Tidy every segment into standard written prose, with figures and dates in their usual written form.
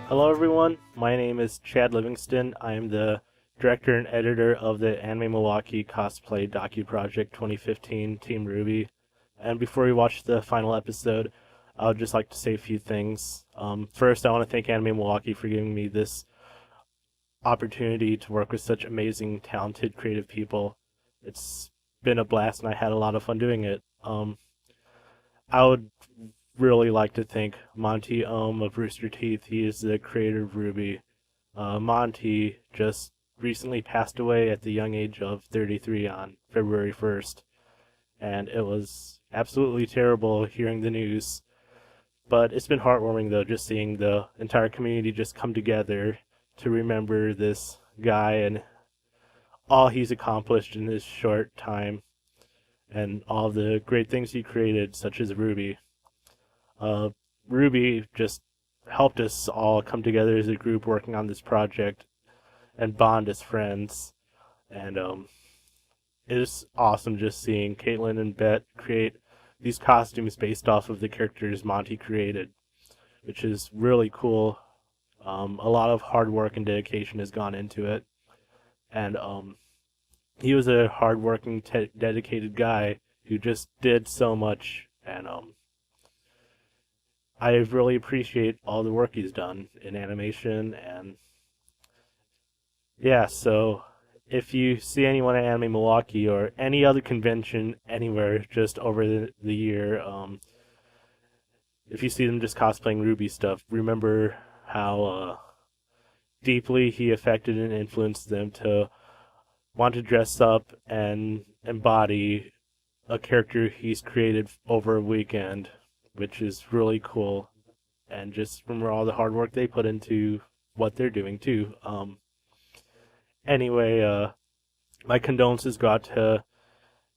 Hello everyone, my name is Chad Livingston. I am the director and editor of the AMKE Milwaukee Cosplay DocuProject 2015 Team Ruby. And before we watch the final episode, I would just like to say a few things. First, I want to thank AMKE Milwaukee for giving me this opportunity to work with such amazing, talented, creative people. It's been a blast and I had a lot of fun doing it. I would really like to thank Monty of Rooster Teeth. He is the creator of Ruby. Monty just recently passed away at the young age of 33 on February 1st, and it was absolutely terrible hearing the news. But it's been heartwarming though, just seeing the entire community just come together to remember this guy and all he's accomplished in his short time and all the great things he created, such as Ruby. Ruby just helped us all come together as a group working on this project and bond as friends. And it is awesome just seeing Caitlin and Bet create these costumes based off of the characters Monty created, which is really cool. A lot of hard work and dedication has gone into it. And he was a hard-working, dedicated guy who just did so much. And I really appreciate all the work he's done in animation. And yeah, so if you see anyone at AMKE Milwaukee or any other convention anywhere just over the year, if you see them just cosplaying Ruby stuff, remember how deeply he affected and influenced them to want to dress up and embody a character he's created over a weekend, which is really cool. And just remember all the hard work they put into what they're doing too. Anyway, my condolences go out to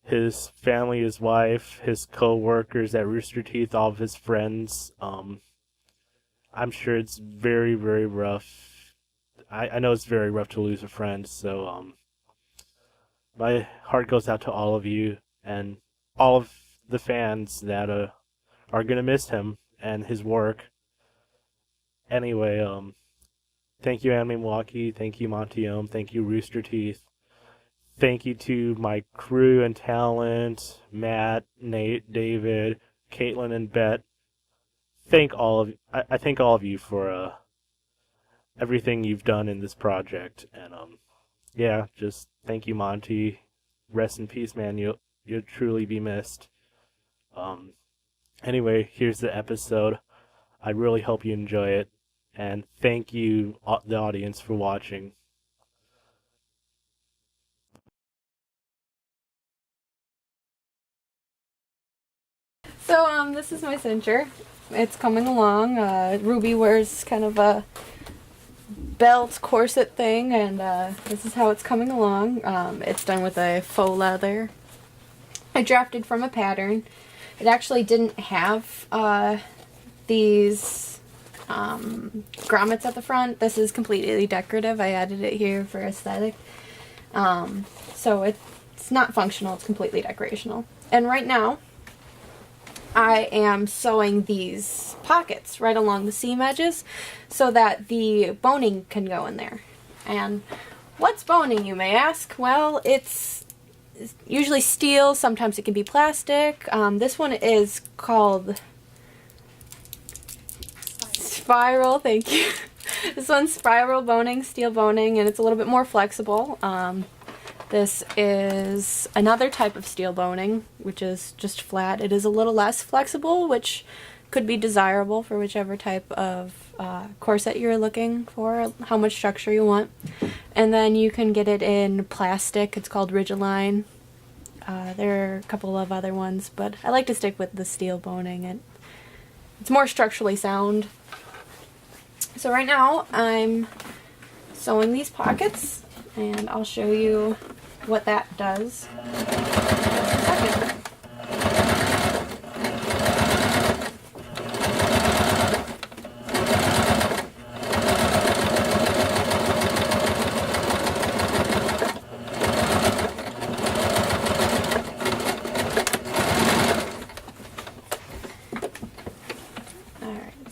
his family, his wife, his co-workers at Rooster Teeth, all of his friends. I'm sure it's very, very rough. I know it's very rough to lose a friend, so my heart goes out to all of you and all of the fans that are going to miss him and his work. Anyway, thank you, AMKE Milwaukee. Thank you, Monty. Thank you, Rooster Teeth. Thank you to my crew and talent, Matt, Nate, David, Caitlin, and Bet. I thank all of you for everything you've done in this project. And yeah, just thank you, Monty. Rest in peace, man. You'll truly be missed. Anyway, here's the episode. I really hope you enjoy it, and thank you, the audience, for watching. So, this is my cincher. It's coming along. Ruby wears kind of a belt corset thing, and this is how it's coming along. It's done with a faux leather. I drafted from a pattern. It actually didn't have these grommets at the front. This is completely decorative. I added it here for aesthetic. So it's not functional, it's completely decorational. And right now, I am sewing these pockets right along the seam edges so that the boning can go in there. And what's boning, you may ask? Well, it's usually steel, sometimes it can be plastic. This one is called Spiral, thank you. This one's Spiral Boning, steel boning, and it's a little bit more flexible. This is another type of steel boning, which is just flat. It is a little less flexible, which could be desirable for whichever type of corset you're looking for, how much structure you want. And then you can get it in plastic. It's called Ridgeline. There are a couple of other ones, but I like to stick with the steel boning. It's more structurally sound. So right now I'm sewing these pockets, and I'll show you what that does.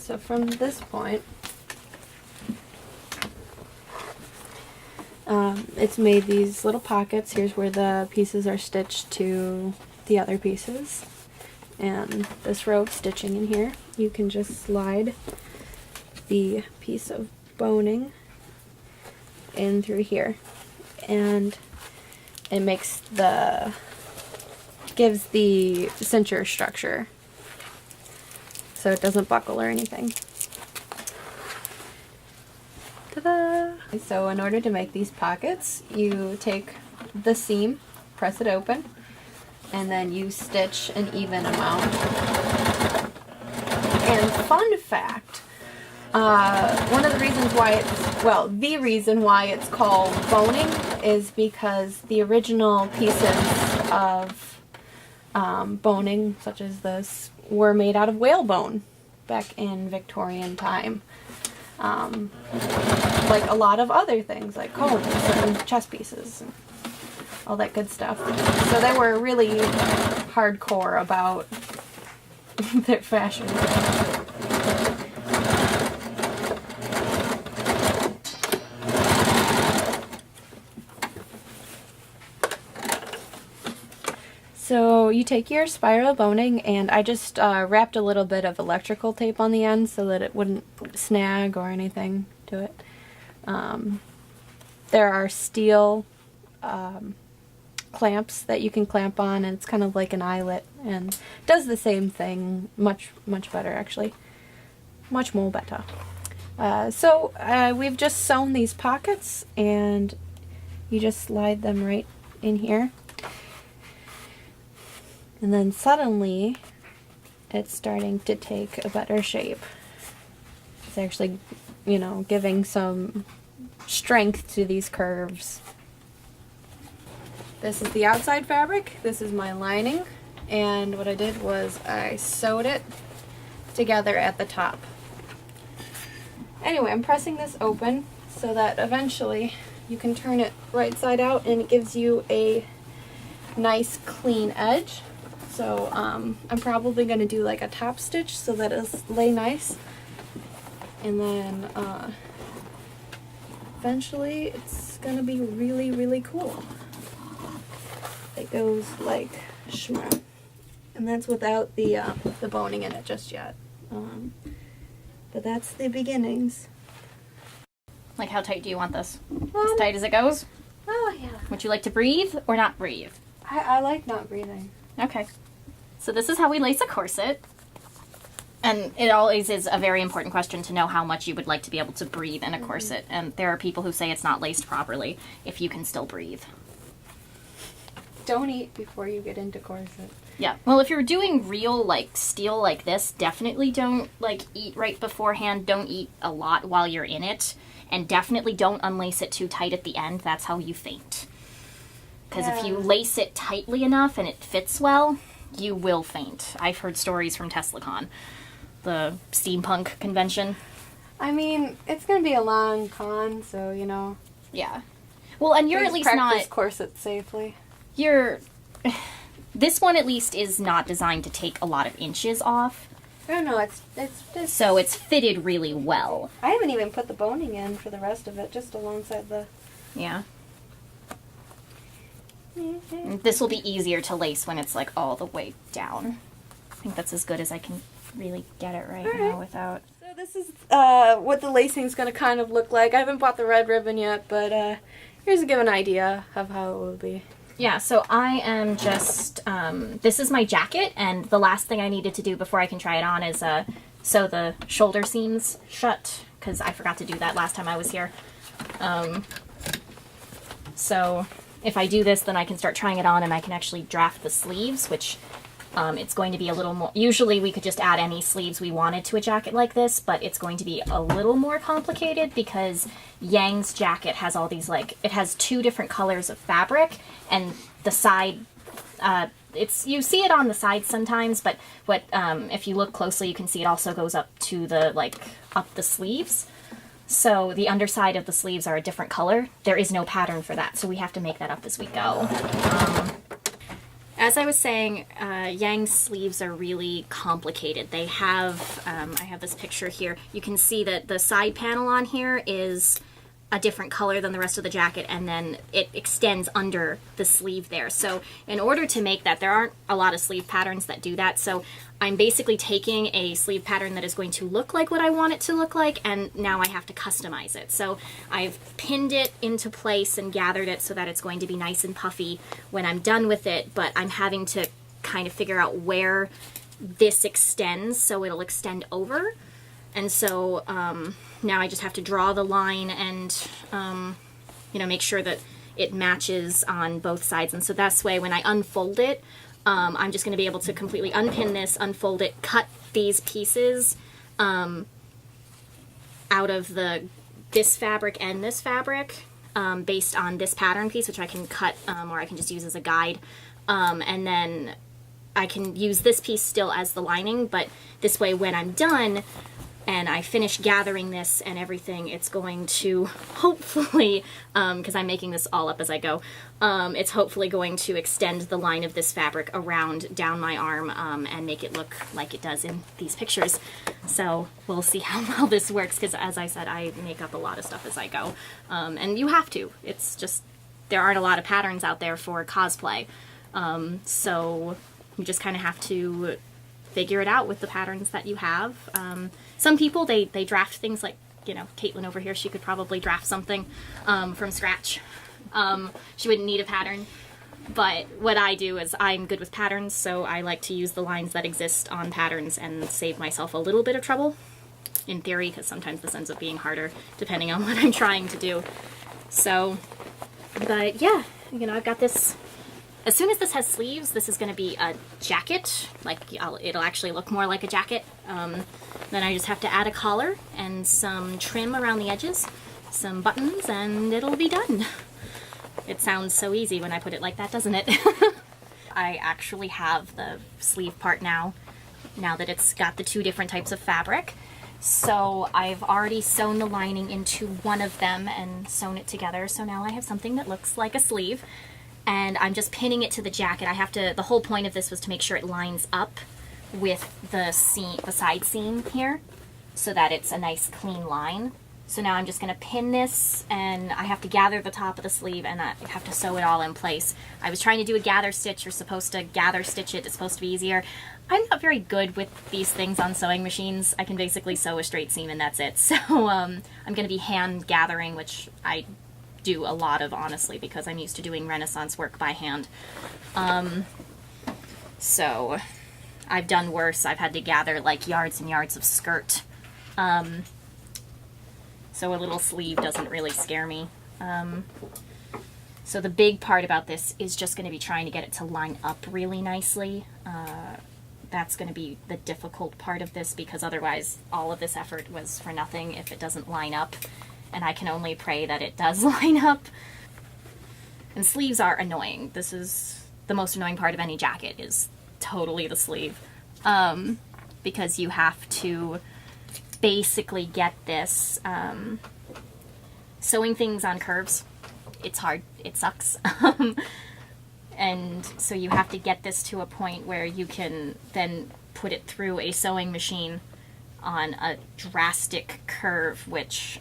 So from this point, it's made these little pockets. Here's where the pieces are stitched to the other pieces. And this row of stitching in here, you can just slide the piece of boning in through here. And it gives the cincher structure so it doesn't buckle or anything. Ta-da! So in order to make these pockets, you take the seam, press it open, and then you stitch an even amount. And fun fact, one of the reasons why the reason why it's called boning is because the original pieces of boning, such as this, were made out of whalebone back in Victorian time. Like a lot of other things, like combs and chess pieces and all that good stuff. So they were really hardcore about their fashion. So you take your spiral boning, and I just wrapped a little bit of electrical tape on the end so that it wouldn't snag or anything to it. There are steel clamps that you can clamp on, and it's kind of like an eyelet, and does the same thing, much better actually, much more better. So we've just sewn these pockets, and you just slide them right in here. And then suddenly, it's starting to take a better shape. It's actually, you know, giving some strength to these curves. This is the outside fabric. This is my lining. And what I did was I sewed it together at the top. Anyway, I'm pressing this open so that eventually you can turn it right side out and it gives you a nice clean edge. So I'm probably going to do like a top stitch so that it'll lay nice. And then eventually it's going to be really, really cool. It goes like shmurr. And that's without the boning in it just yet. But that's the beginnings. Like, how tight do you want this? As tight as it goes? Oh, yeah. Would you like to breathe or not breathe? I like not breathing. Okay. So this is how we lace a corset. And it always is a very important question to know how much you would like to be able to breathe in a corset. And there are people who say it's not laced properly if you can still breathe. Don't eat before you get into corset. Yeah. Well, if you're doing real, like, steel like this, definitely don't, like, eat right beforehand. Don't eat a lot while you're in it. And definitely don't unlace it too tight at the end. That's how you faint. Because if you lace it tightly enough and it fits well, you will faint. I've heard stories from TeslaCon, the steampunk convention. I mean, it's going to be a long con, so, you know. Yeah. Well, and you're at least practice not... corset safely. You're... This one, at least, is not designed to take a lot of inches off. Oh, no, it's So it's fitted really well. I haven't even put the boning in for the rest of it, just alongside the... Yeah. This will be easier to lace when it's, like, all the way down. I think that's as good as I can really get it right now without... So this is what the lacing's going to kind of look like. I haven't bought the red ribbon yet, but here's to give an idea of how it will be. Yeah, so I am just, this is my jacket, and the last thing I needed to do before I can try it on is sew the shoulder seams shut, because I forgot to do that last time I was here. So if I do this, then I can start trying it on, and I can actually draft the sleeves, which it's going to be a little more... Usually we could just add any sleeves we wanted to a jacket like this, but it's going to be a little more complicated because Yang's jacket has all these, like... It has two different colors of fabric, and the side... you see it on the sides sometimes, but if you look closely, you can see it also goes up to the, like, up the sleeves. So the underside of the sleeves are a different color. There is no pattern for that, so we have to make that up as we go. as I was saying, Yang's sleeves are really complicated. They have, I have this picture here. You can see that the side panel on here is a different color than the rest of the jacket, and then it extends under the sleeve there. So in order to make that, there aren't a lot of sleeve patterns that do that. So I'm basically taking a sleeve pattern that is going to look like what I want it to look like, and now I have to customize it. So I've pinned it into place and gathered it so that it's going to be nice and puffy when I'm done with it, but I'm having to kind of figure out where this extends so it'll extend over. And so now I just have to draw the line and, you know, make sure that it matches on both sides. And so that's way when I unfold it, I'm just going to be able to completely unpin this, unfold it, cut these pieces out of this fabric and this fabric based on this pattern piece, which I can cut or I can just use as a guide. And then I can use this piece still as the lining, but this way when I'm done, and I finish gathering this and everything, it's going to hopefully, because I'm making this all up as I go, it's hopefully going to extend the line of this fabric around down my arm and make it look like it does in these pictures. So we'll see how well this works, because as I said, I make up a lot of stuff as I go. And you have to. It's just, there aren't a lot of patterns out there for cosplay. So you just kind of have to figure it out with the patterns that you have. Some people, they draft things like, you know, Caitlin over here, she could probably draft something from scratch. She wouldn't need a pattern. But what I do is I'm good with patterns, so I like to use the lines that exist on patterns and save myself a little bit of trouble, in theory, because sometimes this ends up being harder depending on what I'm trying to do. So, but yeah, you know, I've got this. As soon as this has sleeves, this is going to be a jacket. Like, it'll actually look more like a jacket. Then I just have to add a collar and some trim around the edges, some buttons, and it'll be done. It sounds so easy when I put it like that, doesn't it? I actually have the sleeve part now that it's got the two different types of fabric. So I've already sewn the lining into one of them and sewn it together. So now I have something that looks like a sleeve. And I'm just pinning it to the jacket. I have to, the whole point of this was to make sure it lines up with the seam, the side seam here, so that it's a nice clean line. So now I'm just going to pin this, and I have to gather the top of the sleeve, and I have to sew it all in place. I was trying to do a gather stitch. You're supposed to gather stitch it. It's supposed to be easier. I'm not very good with these things on sewing machines. I can basically sew a straight seam and that's it. So I'm going to be hand gathering, which I do a lot of, honestly, because I'm used to doing Renaissance work by hand. So I've done worse. I've had to gather like yards and yards of skirt. So a little sleeve doesn't really scare me. So the big part about this is just going to be trying to get it to line up really nicely. That's going to be the difficult part of this, because otherwise all of this effort was for nothing if it doesn't line up. And I can only pray that it does line up. And sleeves are annoying. This is the most annoying part of any jacket, is totally the sleeve. Because you have to basically get this, sewing things on curves, it's hard, it sucks. And so you have to get this to a point where you can then put it through a sewing machine on a drastic curve, which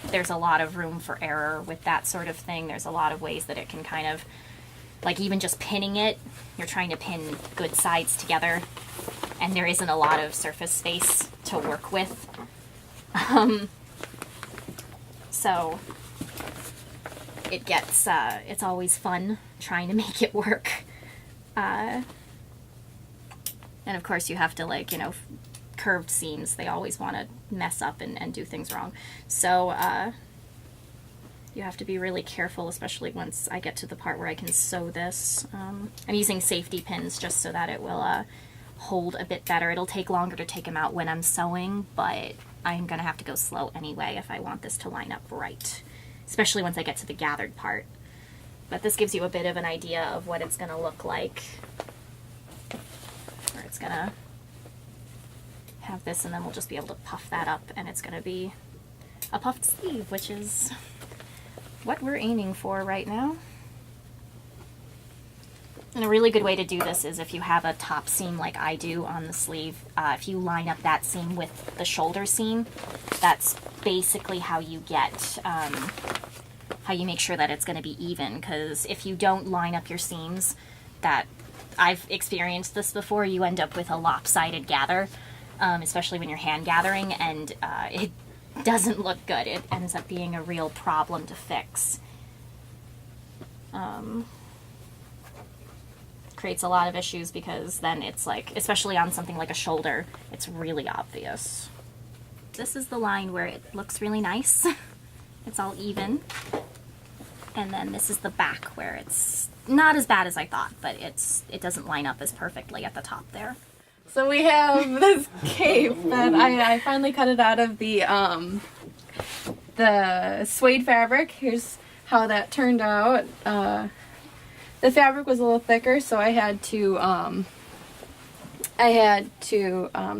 there's a lot of room for error with that sort of thing. There's a lot of ways that it can kind of, like even just pinning it, you're trying to pin good sides together, and there isn't a lot of surface space to work with. So it gets, it's always fun trying to make it work. And of course you have to, like, you know, curved seams, they always want to mess up and do things wrong. So you have to be really careful, especially once I get to the part where I can sew this. I'm using safety pins just so that it will hold a bit better. It'll take longer to take them out when I'm sewing, but I'm going to have to go slow anyway if I want this to line up right, especially once I get to the gathered part. But this gives you a bit of an idea of what it's going to look like. Where it's going to have this, and then we'll just be able to puff that up, and it's going to be a puffed sleeve, which is what we're aiming for right now. And a really good way to do this is if you have a top seam like I do on the sleeve, if you line up that seam with the shoulder seam, that's basically how you get, how you make sure that it's going to be even. Because if you don't line up your seams, that I've experienced this before, you end up with a lopsided gather, especially when you're hand gathering, and it doesn't look good. It ends up being a real problem to fix. Creates a lot of issues because then it's like, especially on something like a shoulder, it's really obvious. This is the line where it looks really nice. It's all even. And then this is the back where it's not as bad as I thought, but it doesn't line up as perfectly at the top there. So we have this cape that I finally cut it out of the suede fabric. Here's how that turned out. The fabric was a little thicker, so I had to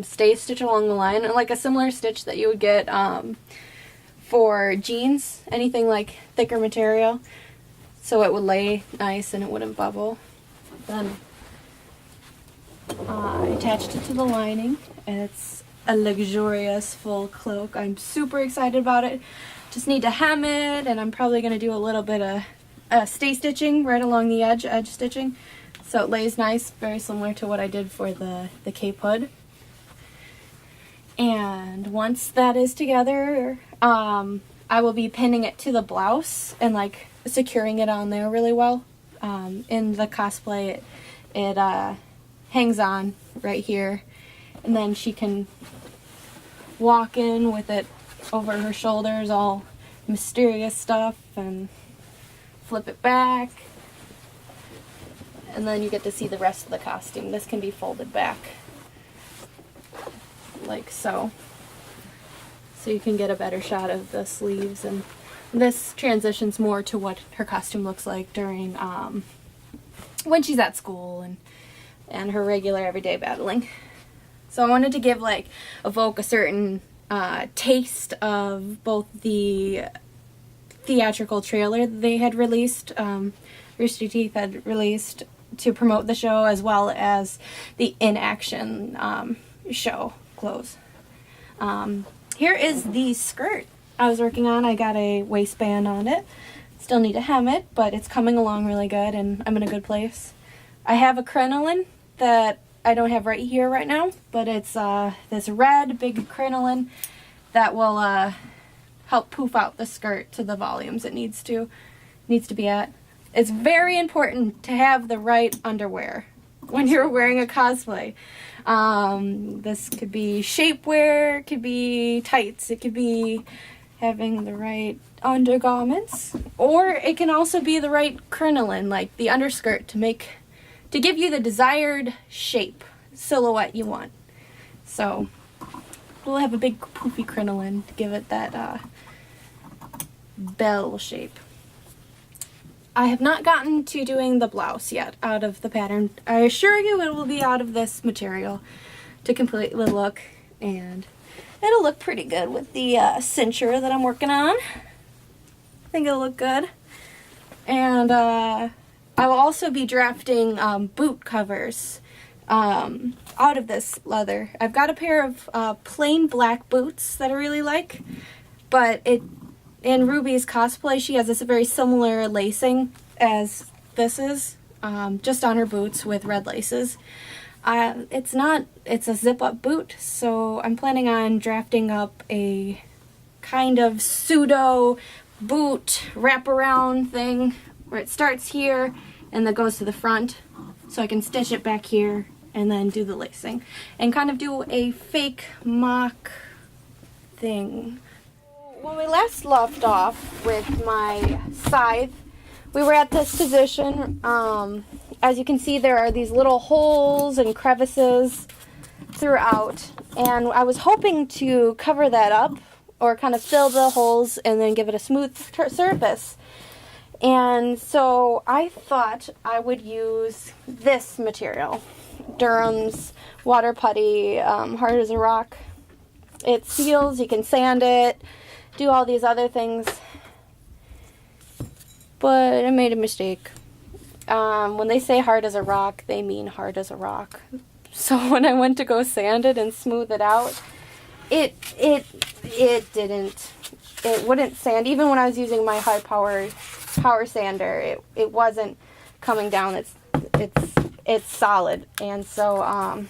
stay stitch along the line, like a similar stitch that you would get for jeans, anything like thicker material, so it would lay nice and it wouldn't bubble. Then I attached it to the lining, and it's a luxurious full cloak. I'm super excited about it. Just need to hem it, and I'm probably going to do a little bit of stay stitching right along the edge stitching, so it lays nice, very similar to what I did for the cape hood. And once that is together, I will be pinning it to the blouse and like securing it on there really well. In the cosplay, it hangs on right here, and then she can walk in with it over her shoulders, all mysterious stuff, and flip it back, and then you get to see the rest of the costume. This can be folded back like so, so you can get a better shot of the sleeves, and this transitions more to what her costume looks like during when she's at school and her regular everyday battling. So I wanted to give evoke a certain taste of both the theatrical trailer they had released, Rooster Teeth had released to promote the show, as well as the in-action show clothes. Here is the skirt I was working on. I got a waistband on it. Still need to hem it, but it's coming along really good, and I'm in a good place. I have a crinoline that I don't have right here right now, but it's this red big crinoline that will help poof out the skirt to the volumes it needs to be at. It's very important to have the right underwear when you're wearing a cosplay. This could be shapewear, it could be tights, it could be having the right undergarments, or it can also be the right crinoline, like the underskirt, to give you the desired shape, silhouette you want. So we'll have a big poofy crinoline to give it that bell shape. I have not gotten to doing the blouse yet out of the pattern. I assure you it will be out of this material to complete the look, and it'll look pretty good with the cincher that I'm working on. I think it'll look good. And I will also be drafting boot covers out of this leather. I've got a pair of plain black boots that I really like, but in Ruby's cosplay, she has this very similar lacing as this is, just on her boots with red laces. It's a zip-up boot, so I'm planning on drafting up a kind of pseudo boot wraparound thing where it starts here and then goes to the front, so I can stitch it back here and then do the lacing and kind of do a fake mock thing. When we last left off with my scythe, we were at this position. As you can see, there are these little holes and crevices throughout, and I was hoping to cover that up or kind of fill the holes and then give it a smooth surface. And so I thought I would use this material, Durham's Water Putty, hard as a rock. It seals, you can sand it, do all these other things, but I made a mistake. when they say hard as a rock, they mean hard as a rock. So when I went to go sand it and smooth it out, it wouldn't sand. Even when I was using my high power sander, it wasn't coming down. It's solid. And so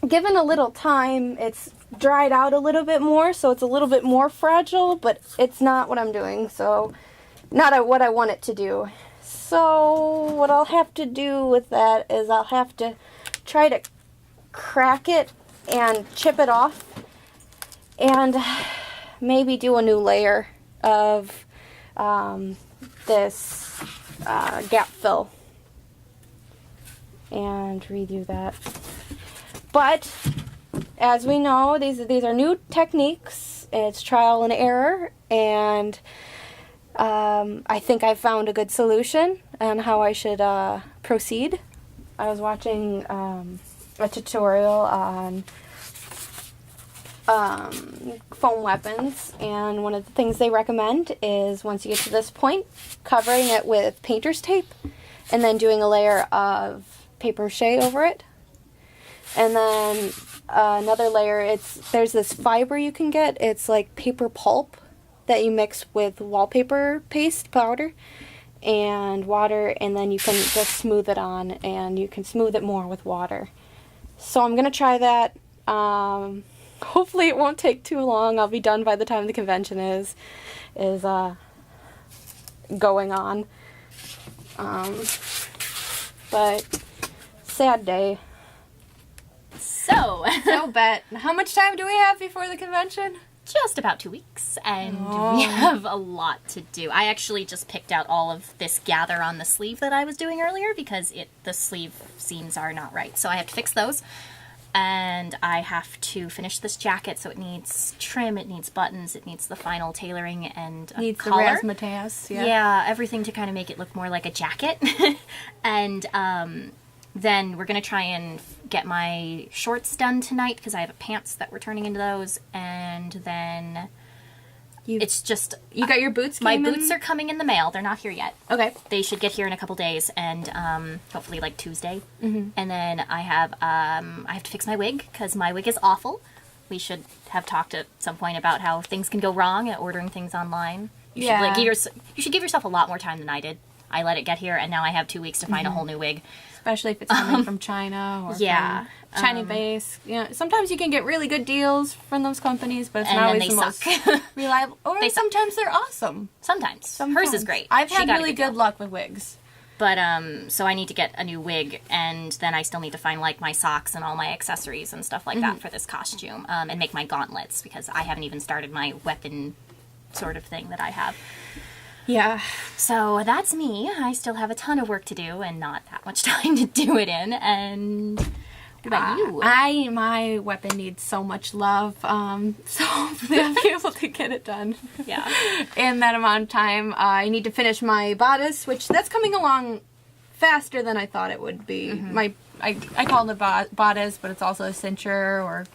given a little time, it's dried out a little bit more, so it's a little bit more fragile, but it's not what I'm doing. So not what I want it to do. So what I'll have to do with that is I'll have to try to crack it and chip it off and maybe do a new layer of this gap fill and redo that. But as we know, these are new techniques. It's trial and error, and I think I found a good solution on how I should proceed. I was watching a tutorial on foam weapons, and one of the things they recommend is once you get to this point, covering it with painter's tape and then doing a layer of paper mache over it. And then another layer, there's this fiber you can get. It's like paper pulp that you mix with wallpaper paste powder and water, and then you can just smooth it on, and you can smooth it more with water. So I'm going to try that. Hopefully it won't take too long. I'll be done by the time the convention is going on. But sad day. So, Bet, how much time do we have before the convention? just about 2 weeks, and we have a lot to do. I actually just picked out all of this gather on the sleeve that I was doing earlier because the sleeve seams are not right. So I have to fix those, and I have to finish this jacket, so it needs trim, it needs buttons, it needs the final tailoring, and a Needs collar. the razzmatazz, Yeah, everything to kind of make it look more like a jacket. And then we're going to try and get my shorts done tonight because I have pants that we're turning into those. And then it's just... You got your boots My boots are coming in the mail. They're not here yet. Okay. They should get here in a couple days, and hopefully like Tuesday. Mm-hmm. And then I have to fix my wig because my wig is awful. We should have talked at some point about how things can go wrong at ordering things online. You should give yourself a lot more time than I did. I let it get here, and now I have 2 weeks to find a whole new wig. Especially if it's coming from China or from China base. Sometimes you can get really good deals from those companies, but it's not always the most reliable. Or sometimes they're awesome. Sometimes. Hers is great. I've had really good luck with wigs. But, so I need to get a new wig, and then I still need to find, like, my socks and all my accessories and stuff like that for this costume, and make my gauntlets, because I haven't even started my weapon sort of thing that I have. Yeah. So that's me. I still have a ton of work to do and not that much time to do it in. And what about you? My weapon needs so much love. So hopefully I'll be able to get it done. Yeah. In that amount of time. I need to finish my bodice, which that's coming along faster than I thought it would be. I call it a bodice, but it's also a cincher or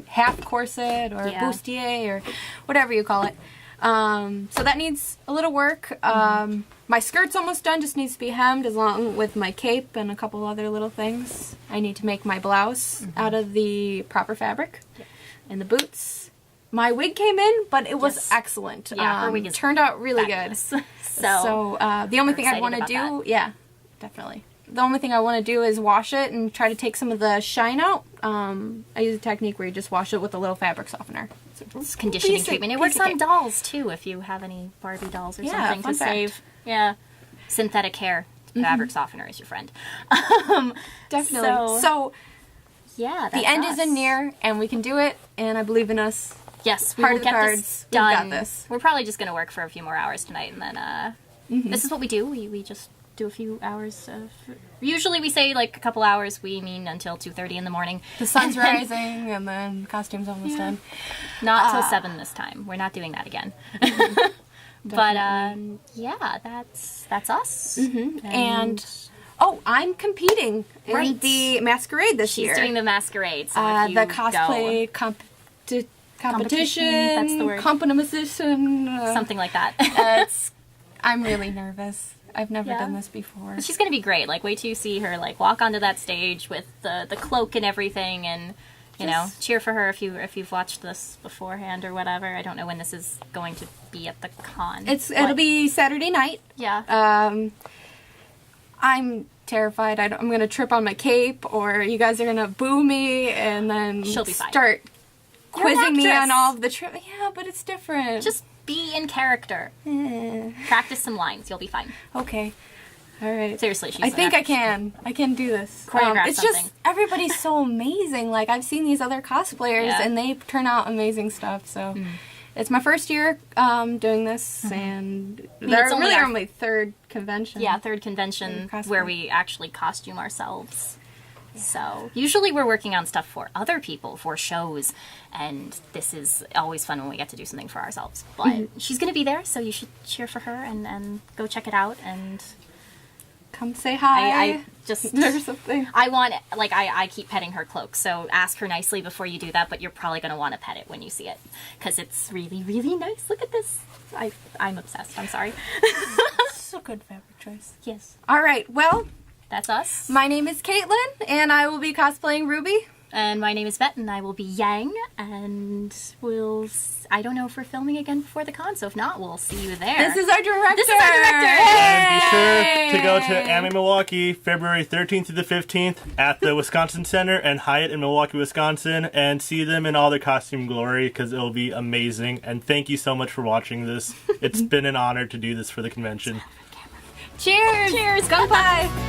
half corset or bustier or whatever you call it. So that needs a little work. My skirt's almost done, just needs to be hemmed along with my cape and a couple other little things. I need to make my blouse out of the proper fabric and the boots. My wig came in, but it was excellent. Yeah, her wig is turned out really fabulous. good. So the only thing I want to do, definitely. The only thing I want to do is wash it and try to take some of the shine out. I use a technique where you just wash it with a little fabric softener. It's conditioning treatment. It works on dolls, too, if you have any Barbie dolls or something to save. Yeah. Synthetic hair. Fabric softener is your friend. Definitely. So yeah, the end isn't near, and we can do it, and I believe in us. Yes, we Heart will of get cards. this done. We've got this. We're probably just going to work for a few more hours tonight, and then this is what we do. We just do a few hours. Usually we say like a couple hours. We mean until 2:30 in the morning. The sun's rising, and then costume's almost done. Not till 7 this time. We're not doing that again. But that's us. And I'm competing in the masquerade this year. She's doing the masquerade. So the cosplay competition. That's the word. Competition. Something like that. I'm really nervous. I've never Yeah. done this before. She's gonna be great. Like, wait till you see her like walk onto that stage with the cloak and everything, and you know, cheer for her if you've watched this beforehand or whatever. I don't know when this is going to be at the con. It'll be Saturday night. Yeah. I'm terrified. I'm gonna trip on my cape, or you guys are gonna boo me, and then She'll be fine. start You're an quizzing me on actress. all of the trip. Yeah, but it's different. Just be in character. Practice some lines. You'll be fine. Okay. All right. Seriously, she's I think an I can. I can do this. Choreograph It's something. just everybody's so amazing. Like I've seen these other cosplayers, Yeah. and they turn out amazing stuff. So it's my first year doing this, and they're it's only really our- our my third convention. Yeah, third convention Cosplay. where we actually costume ourselves. So usually we're working on stuff for other people, for shows, and this is always fun when we get to do something for ourselves. But she's going to be there, so you should cheer for her and go check it out. And Come say hi. I just... or something. I want, like, I keep petting her cloak, so ask her nicely before you do that, but you're probably going to want to pet it when you see it, because it's really, really nice. Look at this. I'm obsessed. I'm sorry. It's a good fabric choice. Yes. All right. Well, That's us. my name is Caitlin, and I will be cosplaying Ruby. And my name is Bet, and I will be Yang, and I don't know if we're filming again before the con, so if not, we'll see you there. This is our director. This is our director. And be sure Yay! to go to AMKE Milwaukee, February 13th through the 15th at the Wisconsin Center and Hyatt in Milwaukee, Wisconsin, and see them in all their costume glory, because it'll be amazing. And thank you so much for watching this. It's been an honor to do this for the convention. Cheers. Cheers. Gunpie.